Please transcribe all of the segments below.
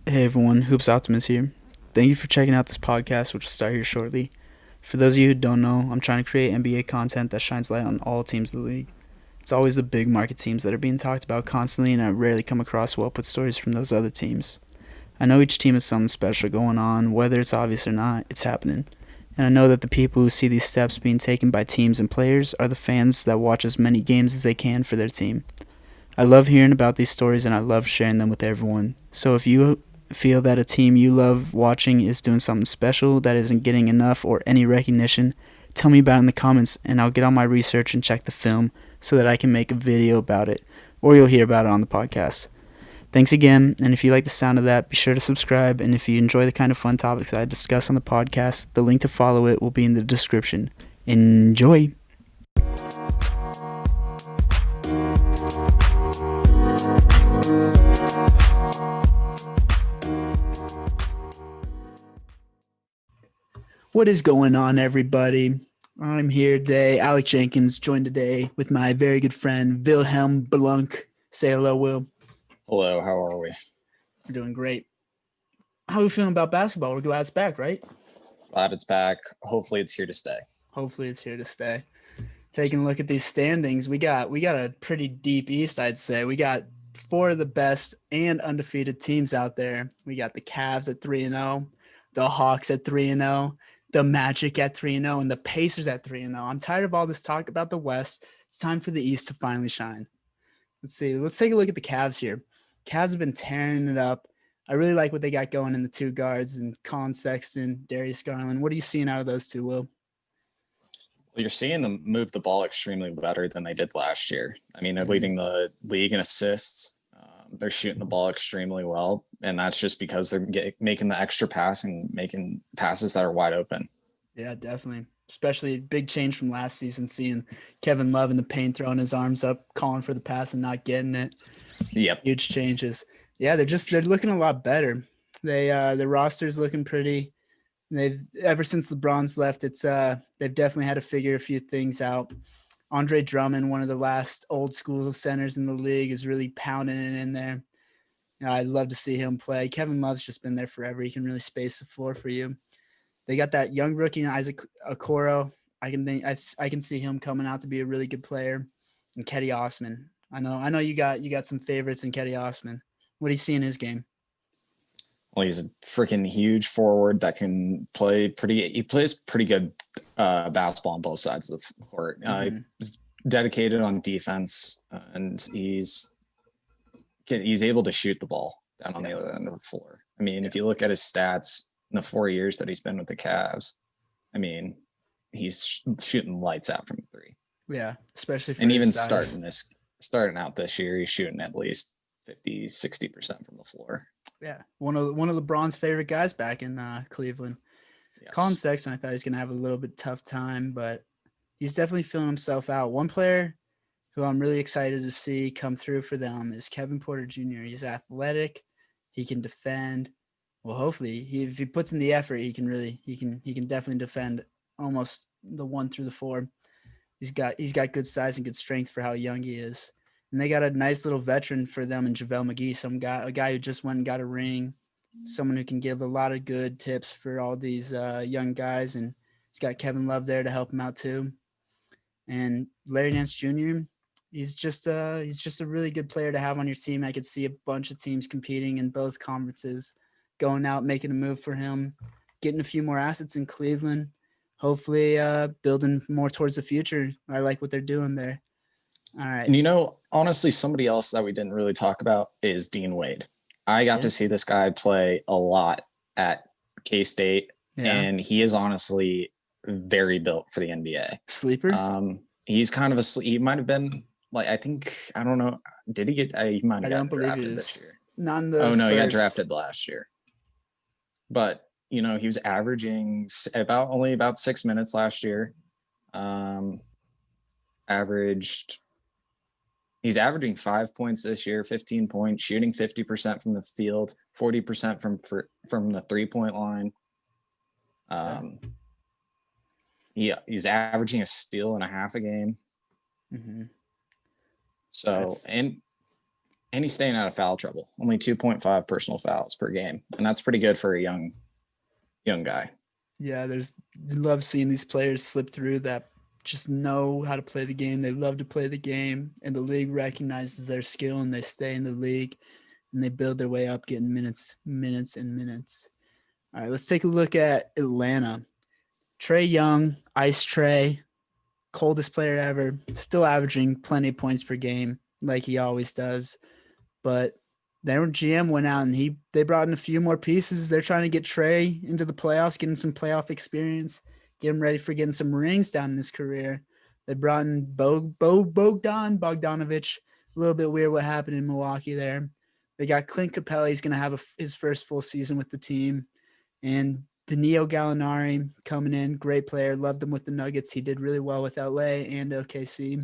Hey everyone, Hoops Optimist here. Thank you for checking out this podcast, which will start here shortly. For those of you who don't know, I'm trying to create NBA content that shines light on all teams of the league. It's always the big market teams that are being talked about constantly, and I rarely come across well put stories from those other teams. I know each team has something special going on, whether it's obvious or not, it's happening. And I know that the people who see these steps being taken by teams and players are the fans that watch as many games as they can for their team. I love hearing about these stories and I love sharing them with everyone. So if you feel that a team you love watching is doing something special that isn't getting enough or any recognition, tell me about it in the comments and I'll get on my research and check the film so that I can make a video about it, or you'll hear about it on the podcast. Thanks again, and if you like the sound of that, be sure to subscribe, and if you enjoy the kind of fun topics that I discuss on the podcast, the link to follow it will be in the description. Enjoy! What is going on, everybody? I'm here today, Alec Jenkins, joined today with my very good friend, Wilhelm Blunk. Say hello, Will. Hello, how are we? We're doing great. How are we feeling about basketball? We're glad it's back, right? Glad it's back. Hopefully it's here to stay. Hopefully it's here to stay. Taking a look at these standings, we got a pretty deep East, I'd say. We got four of the best and undefeated teams out there. We got the Cavs at 3-0, the Hawks at 3-0, the Magic at 3-0, and the Pacers at 3-0. I'm tired of all this talk about the West. It's time for the East to finally shine. Let's see. Let's take a look at the Cavs here. Cavs have been tearing it up. I really like what they got going in the two guards and Colin Sexton, Darius Garland. What are you seeing out of those two, Will? Well, you're seeing them move the ball extremely better than they did last year. I mean, they're leading the league in assists. They're shooting the ball extremely well, and that's just because they're making the extra pass and making passes that are wide open. Yeah, definitely. Especially big change from last season, seeing Kevin Love in the paint throwing his arms up, calling for the pass and not getting it. Yep. Huge changes. Yeah, they're looking a lot better. The roster's looking pretty. They've ever since LeBron's left, they've definitely had to figure a few things out. Andre Drummond, one of the last old school centers in the league, is really pounding it in there. I'd love to see him play. Kevin Love's just been there forever. He can really space the floor for you. They got that young rookie Isaac Okoro. I can see him coming out to be a really good player. And Ketty Osman. I know you got some favorites in Ketty Osman. What do you see in his game? Well, he's a freaking huge forward that can play pretty. He plays pretty good basketball on both sides of the court. He's dedicated on defense, and he's able to shoot the ball down on the other end of the floor. I mean, if you look at his stats in the 4 years that he's been with the Cavs, I mean, he's shooting lights out from three. Yeah, especially for and his even size. starting out this year, he's shooting at least 50-60% from the floor. Yeah, one of LeBron's favorite guys back in Cleveland. Yes. Colin Sexton, I thought he was going to have a little bit tough time, but he's definitely feeling himself out. One player who I'm really excited to see come through for them is Kevin Porter Jr. He's athletic, he can defend. Well, hopefully, if he puts in the effort, he can definitely defend almost the 1 through the 4. He's got good size and good strength for how young he is. And they got a nice little veteran for them in JaVale McGee, a guy who just went and got a ring, someone who can give a lot of good tips for all these young guys. And he's got Kevin Love there to help him out too. And Larry Nance Jr., he's just a really good player to have on your team. I could see a bunch of teams competing in both conferences, going out, making a move for him, getting a few more assets in Cleveland, hopefully building more towards the future. I like what they're doing there. All right. And honestly, somebody else that we didn't really talk about is Dean Wade. I got to see this guy play a lot at K-State, and he is honestly very built for the NBA. Sleeper? He's kind of he might have been like, I don't know. Did he get, he might have got drafted this year. Not in the Oh, no, he got drafted last year. But, he was averaging only about 6 minutes last year. He's averaging 5 points this year, 15 points, shooting 50% from the field, 40% from the 3-point line. He's averaging a steal and a half a game. Mm-hmm. So, and And he's staying out of foul trouble. Only 2.5 personal fouls per game, and that's pretty good for a young guy. Yeah, you love seeing these players slip through that just know how to play the game. They love to play the game, and the league recognizes their skill, and they stay in the league, and they build their way up, getting minutes, minutes, and minutes. All right, let's take a look at Atlanta. Trae Young, Ice Trae, coldest player ever, still averaging plenty of points per game like he always does. But their GM went out and they brought in a few more pieces. They're trying to get Trae into the playoffs, getting some playoff experience, get him ready for getting some rings down in his career. They brought in Bogdanovich. A little bit weird what happened in Milwaukee there. They got Clint Capella. He's going to have his first full season with the team. And Danilo Gallinari coming in, great player. Loved him with the Nuggets. He did really well with LA and OKC.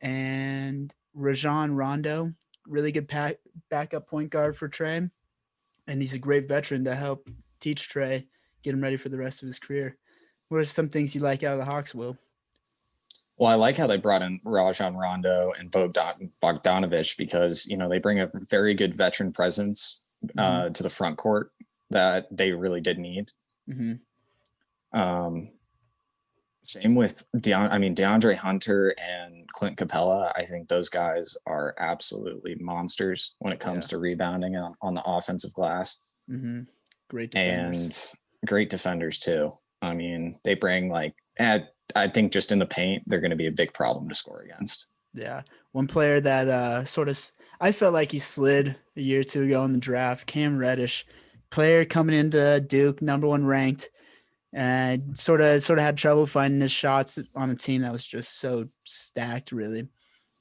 And Rajon Rondo, really good backup point guard for Trae. And he's a great veteran to help teach Trae, get him ready for the rest of his career. What are some things you like out of the Hawks, Will? Well, I like how they brought in Rajon Rondo and Bogdanovich because, they bring a very good veteran presence to the front court that they really did need. Same with DeAndre Hunter and Clint Capella. I think those guys are absolutely monsters when it comes to rebounding on the offensive glass. Great defenders. And great defenders too. I mean, they bring I think just in the paint, they're going to be a big problem to score against. Yeah. One player that I felt like he slid a year or two ago in the draft, Cam Reddish, player coming into Duke, number 1 ranked, and sort of had trouble finding his shots on a team that was just so stacked, really.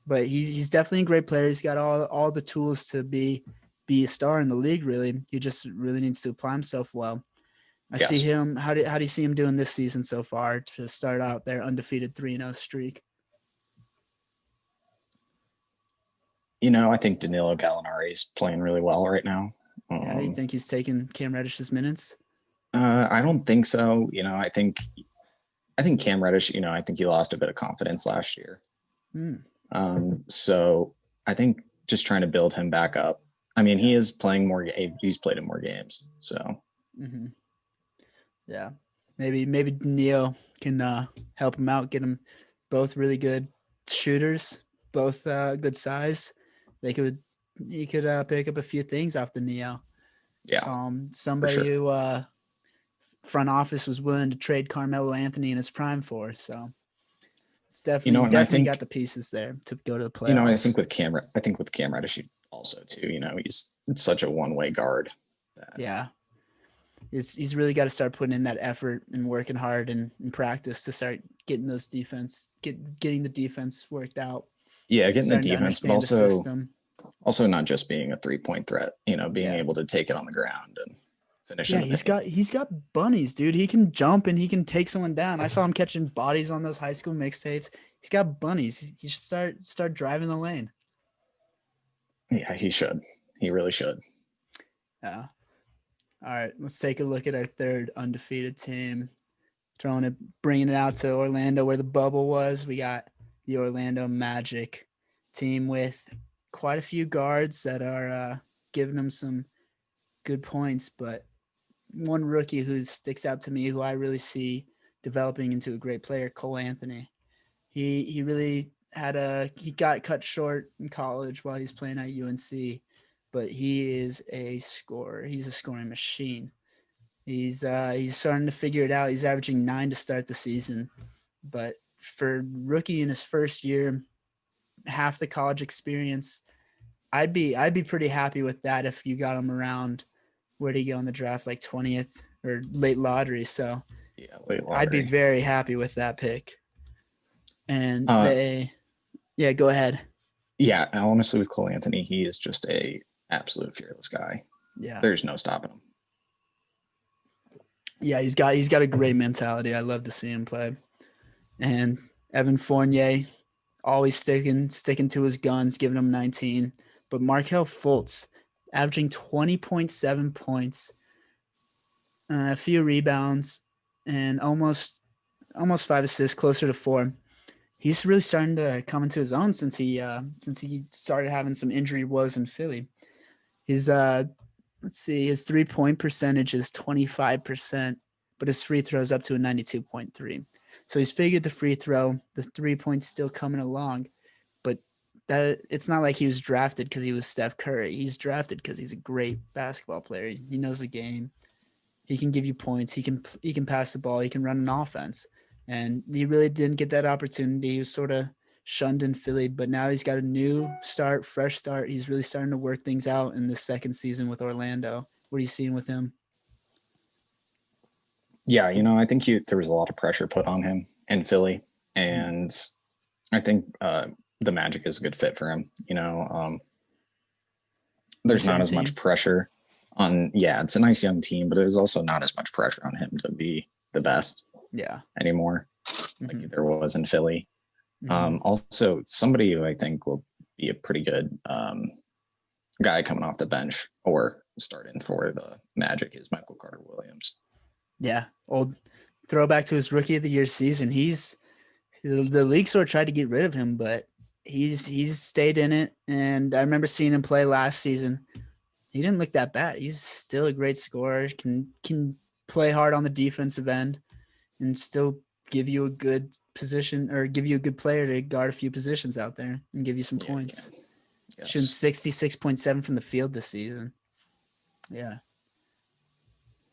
But he's definitely a great player. He's got all the tools to be a star in the league, really. He just really needs to apply himself well. I see him. How do you see him doing this season so far to start out their undefeated 3-0 streak? I think Danilo Gallinari is playing really well right now. Yeah, you think he's taking Cam Reddish's minutes? I don't think so. I think Cam Reddish, I think he lost a bit of confidence last year. So I think just trying to build him back up. I mean, he is playing more. He's played in more games. So. Yeah, maybe Neo can help him out, get him both really good shooters, both good size. He could pick up a few things off the Neo. Yeah, somebody who front office was willing to trade Carmelo Anthony in his prime for. So it's definitely got the pieces there to go to the playoffs. I think with Cam Reddish also too. He's such a one-way guard. Yeah. He's really got to start putting in that effort and working hard and practice to start getting those getting the defense worked out. Yeah, getting the defense, but also not just being a 3-point threat. Being able to take it on the ground and finish. Yeah, he's got bunnies, dude. He can jump and he can take someone down. I saw him catching bodies on those high school mixtapes. He's got bunnies. He should start driving the lane. Yeah, he should. He really should. Yeah. All right, let's take a look at our third undefeated team. Bringing it out to Orlando where the bubble was. We got the Orlando Magic team with quite a few guards that are giving them some good points, but one rookie who sticks out to me, who I really see developing into a great player, Cole Anthony. He really he got cut short in college while he's playing at UNC, but he is a scorer. He's a scoring machine. He's starting to figure it out. He's averaging 9 to start the season, but for rookie in his first year, half the college experience, I'd be pretty happy with that if you got him around. Where'd he go in the draft? Like 20th or late lottery. So yeah, late lottery. I'd be very happy with that pick. And go ahead. Yeah, honestly, with Cole Anthony, he is just a absolute fearless guy. Yeah, there's no stopping him. Yeah, he's got a great mentality. I love to see him play. And Evan Fournier, always sticking to his guns, giving him 19. But Markelle Fultz, averaging 20.7 points, a few rebounds, and almost 5 assists, closer to 4. he's really starting to come into his own since he started having some injury woes in Philly. His let's see, his 3-point percentage is 25%, but his free throws up to a 92.3. So he's figured the free throw, the 3 points still coming along, but that it's not like he was drafted because he was Steph Curry. He's drafted because he's a great basketball player. He knows the game. He can give you points. He can pass the ball. He can run an offense. And he really didn't get that opportunity. He was sort of shunned in Philly, but now he's got a new start, fresh start. He's really starting to work things out in this second season with Orlando. What are you seeing with him? Yeah, I think there was a lot of pressure put on him in Philly, and I think the Magic is a good fit for him. There's not as much pressure on. Yeah, it's a nice young team, but there's also not as much pressure on him to be the best. Yeah. Anymore, like there was in Philly. Also, somebody who I think will be a pretty good guy coming off the bench or starting for the Magic is Michael Carter Williams. Yeah, old throwback to his Rookie of the Year season. The league sort of tried to get rid of him, but he's stayed in it. And I remember seeing him play last season. He didn't look that bad. He's still a great scorer. Can play hard on the defensive end and still give you a good position or give you a good player to guard a few positions out there and give you some points. Yes. Shooting 66.7 from the field this season. Yeah.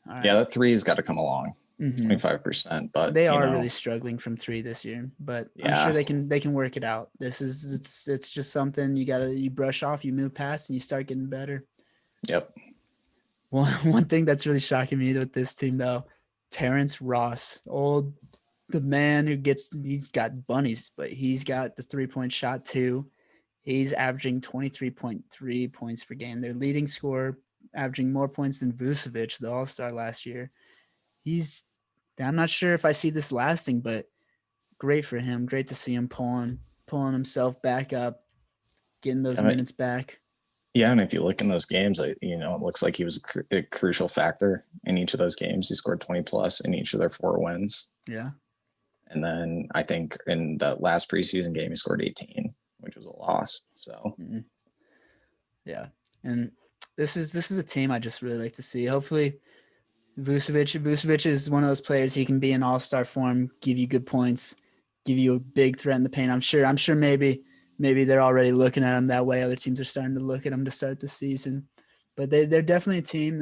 All right. Yeah, that three's got to come along. 25%, but they are really struggling from three this year, but I'm sure they can work it out. It's just something you brush off, you move past, and you start getting better. Yep. One thing that's really shocking me with this team though, Terrence Ross, the man he's got bunnies, but he's got the 3-point shot too. He's averaging 23.3 points per game. Their leading scorer, averaging more points than Vucevic, the All-Star last year. I'm not sure if I see this lasting, but great for him. Great to see him pulling himself back up, getting those minutes back. Yeah, and if you look in those games, it looks like he was a crucial factor in each of those games. He scored 20 plus in each of their 4 wins. Yeah. And then I think in the last preseason game, he scored 18, which was a loss. So, yeah. And this is a team I just really like to see. Hopefully, Vucevic is one of those players. He can be in all-star form, give you good points, give you a big threat in the paint. I'm sure maybe they're already looking at him that way. Other teams are starting to look at him to start the season, but they're definitely a team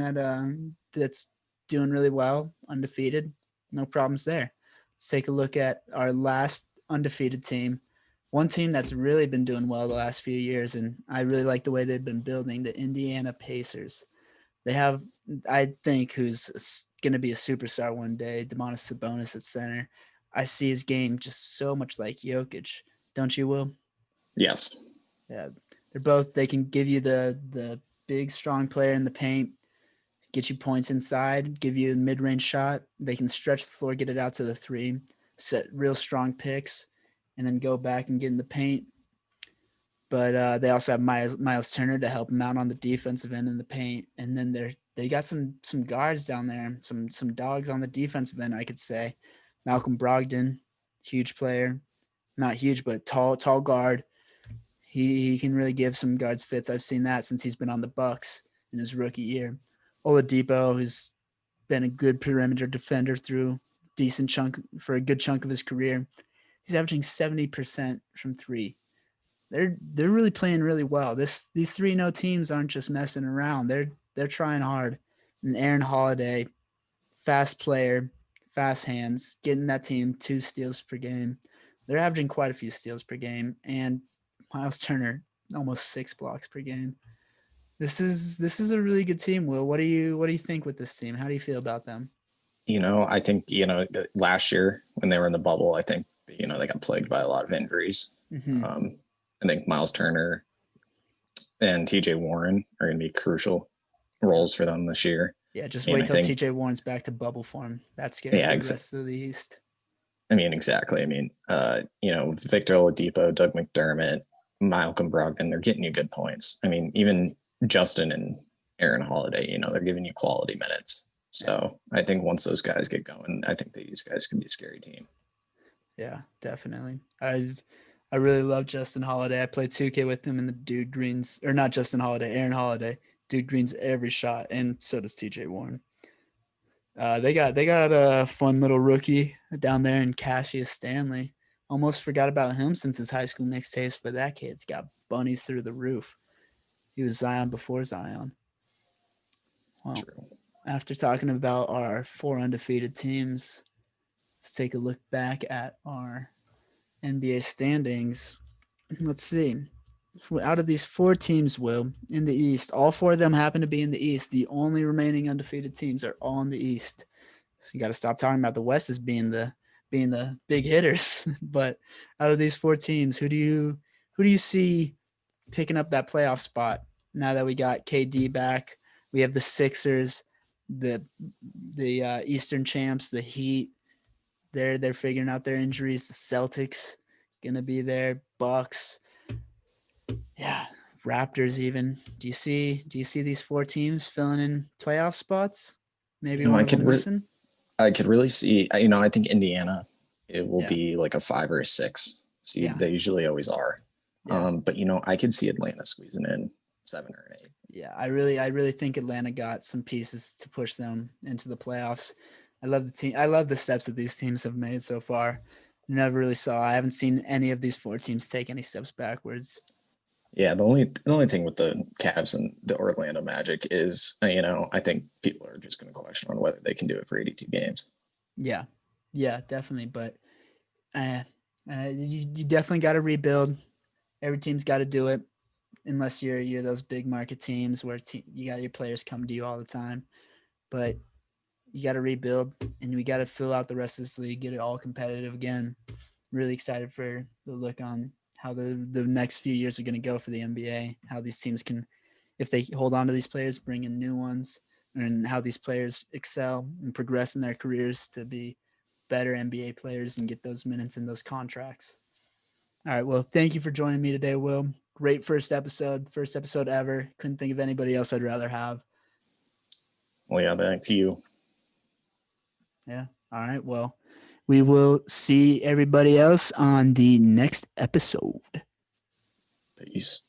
that's doing really well, undefeated, no problems there. Let's take a look at our last undefeated team. One team that's really been doing well the last few years, and I really like the way they've been building, the Indiana Pacers. They have, I think, who's going to be a superstar one day, Domantas Sabonis at center. I see his game just so much like Jokic. Don't you, Will? Yes. Yeah. They can give you the big, strong player in the paint, get you points inside, give you a mid-range shot. They can stretch the floor, get it out to the 3, set real strong picks, and then go back and get in the paint. But they also have Miles Turner to help them out on the defensive end in the paint. And then they got some guards down there, some dogs on the defensive end, I could say. Malcolm Brogdon, huge player. Not huge, but tall guard. He can really give some guards fits. I've seen that since he's been on the Bucks in his rookie year. Oladipo, who's been a good perimeter defender through a good chunk of his career. He's averaging 70% from 3. They're really playing really well. These 3-0 teams aren't just messing around. They're trying hard. And Aaron Holiday, fast player, fast hands, getting that team 2 steals per game. They're averaging quite a few steals per game, and Miles Turner almost 6 blocks per game. This is a really good team, Will. What do you think with this team? How do you feel about them? I think last year when they were in the bubble, I think they got plagued by a lot of injuries. I think Miles Turner and TJ Warren are going to be crucial roles for them this year. Yeah, just wait till TJ Warren's back to bubble form. That's scary for the rest of the East. I mean, exactly. I mean, Victor Oladipo, Doug McDermott, Malcolm Brogdon, they're getting you good points. I mean, even Justin and Aaron Holiday, they're giving you quality minutes. So I think once those guys get going, I think these guys can be a scary team. Yeah, definitely. I really love Justin Holiday. I played 2K with him, and the dude greens, or not Justin Holiday, Aaron Holiday. Dude greens every shot, and so does TJ Warren. They got a fun little rookie down there in Cassius Stanley. Almost forgot about him since his high school mixtapes, but that kid's got bunnies through the roof. He was Zion before Zion. Well, True. after talking about our 4 undefeated teams, let's take a look back at our NBA standings. Let's see. Out of these 4 teams, Will, in the East, all 4 of them happen to be in the East. The only remaining undefeated teams are all in the East. So you got to stop talking about the West as being the big hitters. But out of these 4 teams, who do you see picking up that playoff spot now that we got KD back? We have the Sixers, the Eastern champs, the Heat. They're figuring out their injuries. The Celtics gonna be there. Bucks, yeah, Raptors even. Do you see these 4 teams filling in playoff spots? Maybe one I of them could missing. I could really see. I think Indiana, it will Yeah, be like a 5 or 6 seed. yeah, They usually always are. yeah, But I could see Atlanta squeezing in 7 or 8. yeah. I really think Atlanta got some pieces to push them into the playoffs. I love the team. I love the steps that these teams have made so far. Never really saw. I haven't seen any of these 4 teams take any steps backwards. Yeah, the only thing with the Cavs and the Orlando Magic is, I think people are just going to question on whether they can do it for 82 games. Yeah, yeah, definitely. But uh, you definitely got to rebuild. Every team's got to do it, unless you're those big market teams where you got your players come to you all the time. But you got to rebuild, and we got to fill out the rest of this league, get it all competitive again. Really excited for the look on how the next few years are going to go for the NBA. How these teams can, if they hold on to these players, bring in new ones, and how these players excel and progress in their careers to be better NBA players and get those minutes and those contracts. All right. Well, thank you for joining me today, Will. Great first episode ever. Couldn't think of anybody else I'd rather have. Well, yeah, thanks to you. Yeah. All right. Well, we will see everybody else on the next episode. Peace.